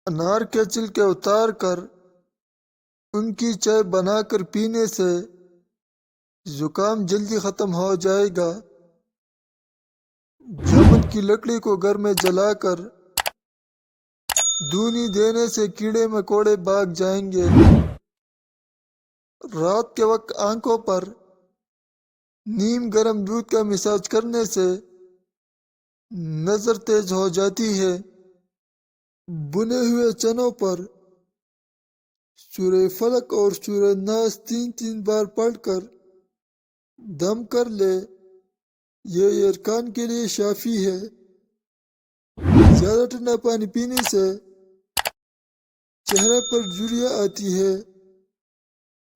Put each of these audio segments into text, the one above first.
انار کے چھلکے اتار کر ان کی چائے بنا کر پینے سے زکام جلدی ختم ہو جائے گا۔ جامن کی لکڑی کو گھر میں جلا کر دھونی دینے سے کیڑے مکوڑے بھاگ جائیں گے۔ رات کے وقت آنکھوں پر نیم گرم دودھ کا مساج کرنے سے نظر تیز ہو جاتی ہے۔ بنے ہوئے چنوں پر سورہ فلق اور سورہ ناس 3 بار پڑھ کر دم کر لے، یہ ارکان کے لیے شافی ہے۔ زیادہ ٹھنڈا پانی پینے سے چہرے پر جھریاں آتی ہے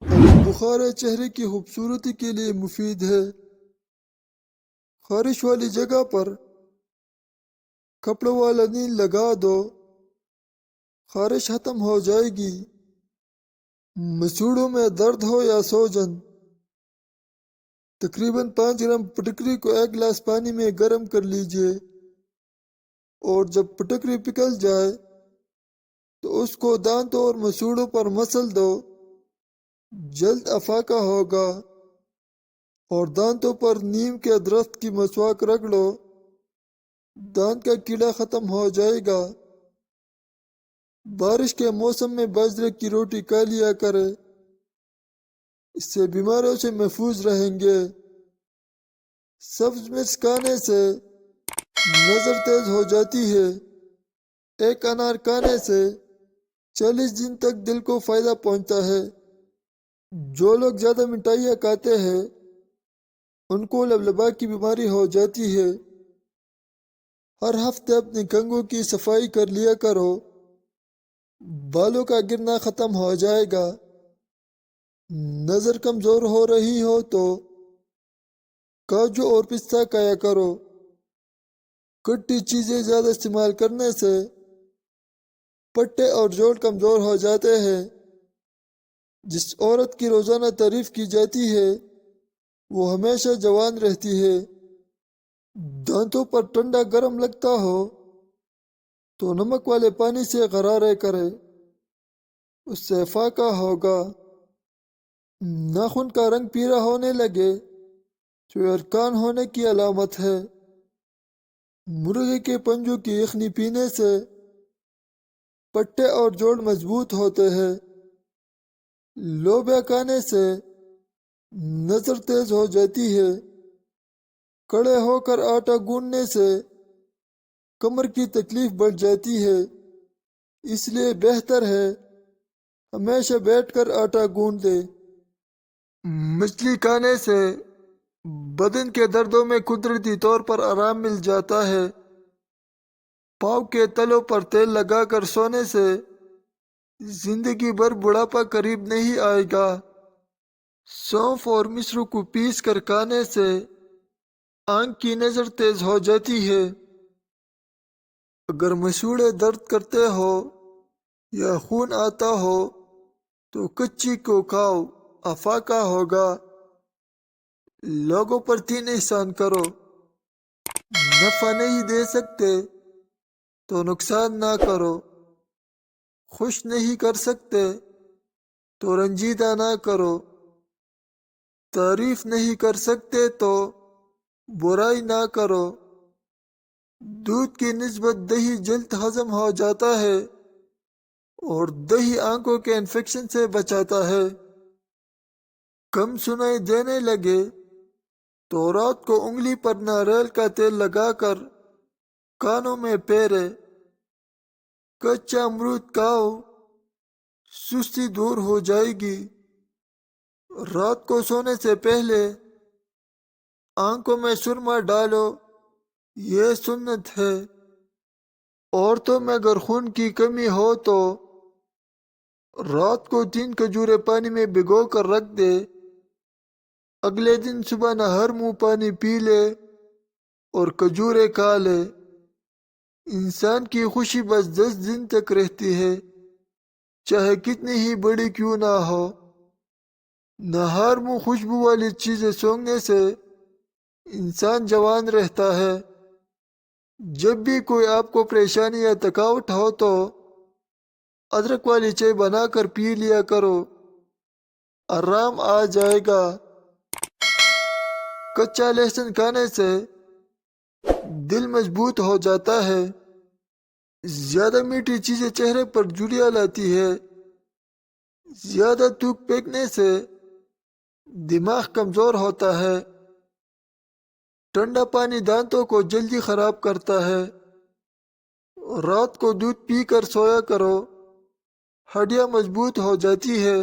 اور بخار چہرے کی خوبصورتی کے لیے مفید ہے۔ خارش والی جگہ پر کپڑوں والا نیل لگا دو، خارش ختم ہو جائے گی۔ مسوڑوں میں درد ہو یا سوجن، تقریباً 5 گرام پٹکری کو 1 گلاس پانی میں گرم کر لیجئے اور جب پٹکری پگھل جائے تو اس کو دانتوں اور مسوڑوں پر مسل دو، جلد افاقہ ہوگا۔ اور دانتوں پر نیم کے درخت کی مسواک رگڑو، دانت کا کیڑا ختم ہو جائے گا۔ بارش کے موسم میں باجرے کی روٹی کھا لیا کرے، اس سے بیماریوں سے محفوظ رہیں گے۔ سبز مرچ کھانے سے نظر تیز ہو جاتی ہے۔ 1 انار کھانے سے 40 دن تک دل کو فائدہ پہنچتا ہے۔ جو لوگ زیادہ مٹھائیاں کھاتے ہیں ان کو لبلبا کی بیماری ہو جاتی ہے۔ ہر ہفتے اپنی کنگھوں کی صفائی کر لیا کرو، بالوں کا گرنا ختم ہو جائے گا۔ نظر کمزور ہو رہی ہو تو کاجو اور پستہ کھایا کرو۔ کھٹی چیزیں زیادہ استعمال کرنے سے پٹے اور جوڑ کمزور ہو جاتے ہیں۔ جس عورت کی روزانہ تعریف کی جاتی ہے وہ ہمیشہ جوان رہتی ہے۔ دانتوں پر ٹھنڈا گرم لگتا ہو تو نمک والے پانی سے غرارے کرے، اس سے فاقہ ہوگا۔ ناخن کا رنگ پیلا ہونے لگے تو ارکان ہونے کی علامت ہے۔ مرغے کے پنجوں کی یخنی پینے سے پٹے اور جوڑ مضبوط ہوتے ہیں۔ لوبیا کھانے سے نظر تیز ہو جاتی ہے۔ کھڑے ہو کر آٹا گوندنے سے کمر کی تکلیف بڑھ جاتی ہے، اس لیے بہتر ہے ہمیشہ بیٹھ کر آٹا گوندھ دے۔ مچھلی کھانے سے بدن کے دردوں میں قدرتی طور پر آرام مل جاتا ہے۔ پاؤں کے تلوں پر تیل لگا کر سونے سے زندگی بھر بڑھاپا قریب نہیں آئے گا۔ سونف اور مشرو کو پیس کر کھانے سے آنکھ کی نظر تیز ہو جاتی ہے۔ اگر مسوڑے درد کرتے ہو یا خون آتا ہو تو کچی کو کھاؤ، افاقہ ہوگا۔ لوگوں پر 3 احسان کرو، نفع نہیں دے سکتے تو نقصان نہ کرو، خوش نہیں کر سکتے تو رنجیدہ نہ کرو، تعریف نہیں کر سکتے تو برائی نہ کرو۔ دودھ کی نسبت دہی جلد ہضم ہو جاتا ہے اور دہی آنکھوں کے انفیکشن سے بچاتا ہے۔ کم سنائی دینے لگے تو رات کو انگلی پر ناریل کا تیل لگا کر کانوں میں پھیرے۔ کچا امرود کھاؤ، سستی دور ہو جائے گی۔ رات کو سونے سے پہلے آنکھوں میں سرما ڈالو، یہ سنت ہے۔ عورتوں میں اگر خون کی کمی ہو تو رات کو 3 کھجوریں پانی میں بھگو کر رکھ دے، اگلے دن صبح نہر منہ پانی پی لے اور کھجوریں کھا لے۔ انسان کی خوشی بس 10 دن تک رہتی ہے، چاہے کتنی ہی بڑی کیوں نہ ہو۔ نہار منہ خوشبو والی چیزیں سونگنے سے انسان جوان رہتا ہے۔ جب بھی کوئی آپ کو پریشانی یا تھکاوٹ ہو تو ادرک والی چائے بنا کر پی لیا کرو، آرام آ جائے گا۔ کچا لہسن کھانے سے دل مضبوط ہو جاتا ہے۔ زیادہ میٹھی چیزیں چہرے پر جھریاں لاتی ہے۔ زیادہ تھوک پھینکنے سے دماغ کمزور ہوتا ہے۔ ٹھنڈا پانی دانتوں کو جلدی خراب کرتا ہے۔ رات کو دودھ پی کر سویا کرو، ہڈیاں مضبوط ہو جاتی ہے۔